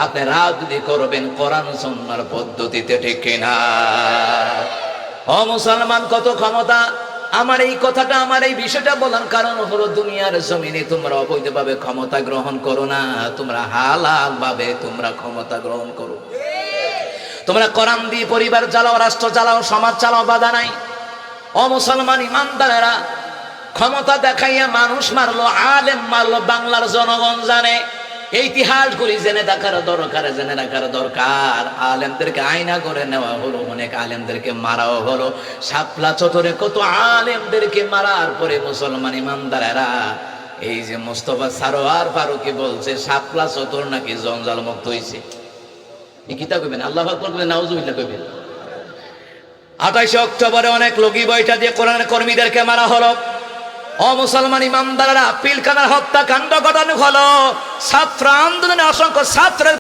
আপনি রাজনীতি করবেন কোরআন সুন্নাহর পদ্ধতিতে, ঠিক কিনা? ও মুসলমান, কত ক্ষমতা! আমার এই কথাটা, আমার এই বিষয়টা বলার কারণ হলো, দুনিয়ার জমিনে তোমরা অবৈধভাবে ক্ষমতা গ্রহণ করো না, তোমরা হালাল ভাবে তোমরা ক্ষমতা গ্রহণ করো। তোমরা কোরআন দিয়ে পরিবার চালাও, রাষ্ট্র চালাও, সমাজ চালাও, বাধা নাই। ও মুসলমান ইমানদারেরা, ক্ষমতা দেখাইয়া মানুষ মারলো, আলেম মারলো, বাংলার জনগণ জানে। ইতিহাসগুলি জেনে রাখার দরকার, জেনে রাখার দরকার। আলেমদেরকে আয়না করে নেওয়া হলো, অনেক আলেমদেরকে মারাও হলো। শাপলা চত্বরে কত আলেমদেরকে মারার পরে মুসলমান ইমানদারেরা, এই যে মোস্তফা সারোয়ার ফারুকী বলছে শাপলা চত্বর নাকি জঞ্জাল মুক্ত হয়েছে। এই কিতাব কইবেন, আল্লাহু আকবার কইবেন, নাউজুবিল্লাহ কইবেন। 28 অক্টোবরে অনেক লগি বইটা দিয়ে কোরআনের কর্মীদেরকে মারা হলো। ও মুসলমান ইমানদাররা, পিলখানার হত্যাকাণ্ড ঘটানো হলো। ছাত্র আন্দোলনে অসংখ্য ছাত্র